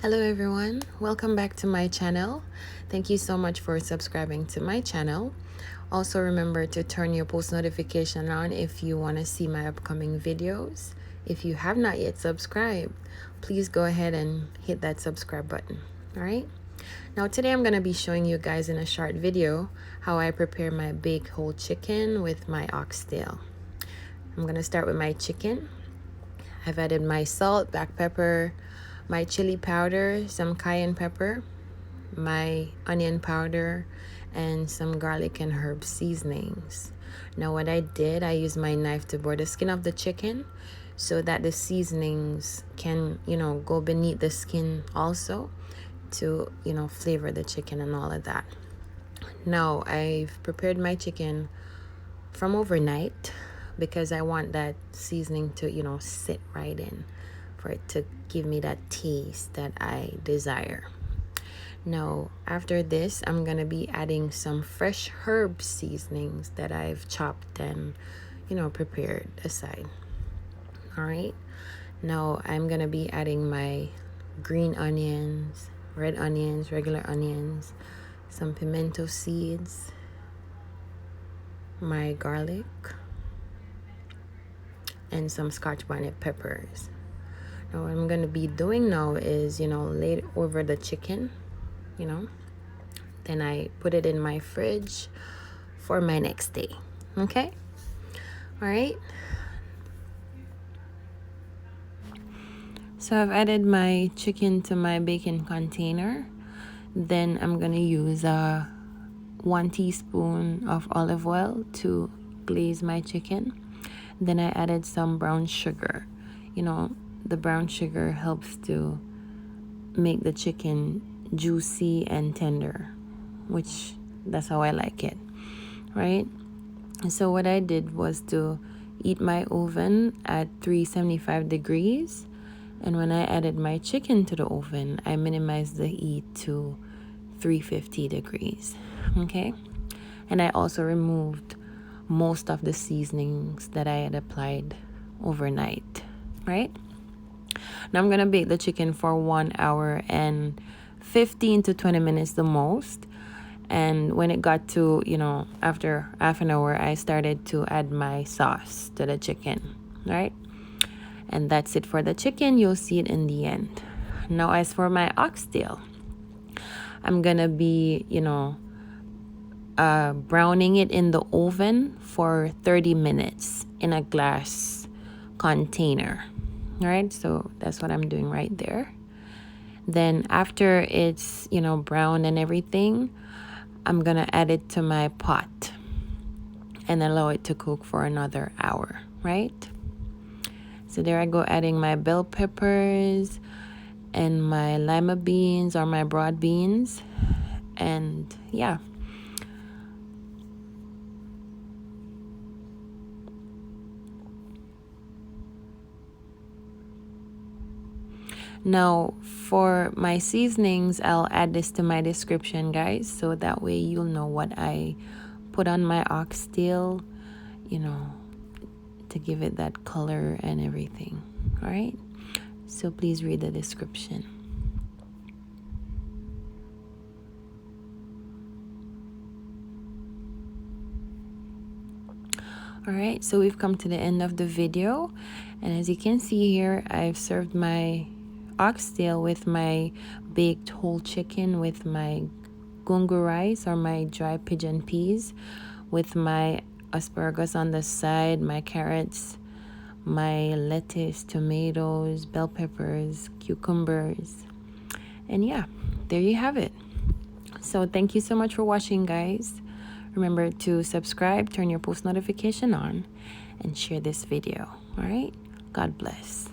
Hello everyone, welcome back to my channel. Thank you so much for subscribing to my channel. Also remember to turn your post notification on if you want to see my upcoming videos. If you have not yet subscribed, please go ahead and hit that subscribe button. Alright, now today I'm going to be showing you guys in a short video how I prepare my big whole chicken with my oxtail. I'm going to start with my chicken. I've added my salt, black pepper, my chili powder, some cayenne pepper, my onion powder, and some garlic and herb seasonings. Now what I did, I used my knife to bore the skin of the chicken so that the seasonings can, go beneath the skin also to, flavor the chicken and all of that. Now I've prepared my chicken from overnight because I want that seasoning to, sit right in for it to give me that taste that I desire. Now, after this, I'm going to be adding some fresh herb seasonings that I've chopped and, prepared aside. All right. Now, I'm going to be adding my green onions, red onions, regular onions, some pimento seeds, my garlic, and some Scotch bonnet peppers. Now what I'm going to be doing now is, lay it over the chicken, then I put it in my fridge for my next day. Okay? All right. So I've added my chicken to my baking container. Then I'm going to use 1 teaspoon of olive oil to glaze my chicken. Then I added some brown sugar. The brown sugar helps to make the chicken juicy and tender, which that's how I like it, right? So what I did was to heat my oven at 375 degrees, and when I added my chicken to the oven, I minimized the heat to 350 degrees. Okay, and I also removed most of the seasonings that I had applied overnight, right? Now I'm gonna bake the chicken for 1 hour and 15 to 20 minutes the most. And when it got to, after half an hour, I started to add my sauce to the chicken, right? And that's it for the chicken. You'll see it in the end. Now as for my oxtail, I'm gonna be, browning it in the oven for 30 minutes in a glass container. All right, so that's what I'm doing right there. Then after it's, brown and everything, I'm going to add it to my pot and allow it to cook for another hour, right? So there I go, adding my bell peppers and my lima beans or my broad beans. And yeah. Now for my seasonings, I'll add this to my description, guys, so that way you'll know what I put on my oxtail, to give it that color and everything. All right, so please read the description. All right, so we've come to the end of the video, and as you can see here, I've served my oxtail with my baked whole chicken, with my gungo rice or my dry pigeon peas, with my asparagus on the side, my carrots, my lettuce, tomatoes, bell peppers, cucumbers, and yeah, there you have it. So thank you so much for watching, guys. Remember to subscribe, turn your post notification on, and share this video. All right, God bless.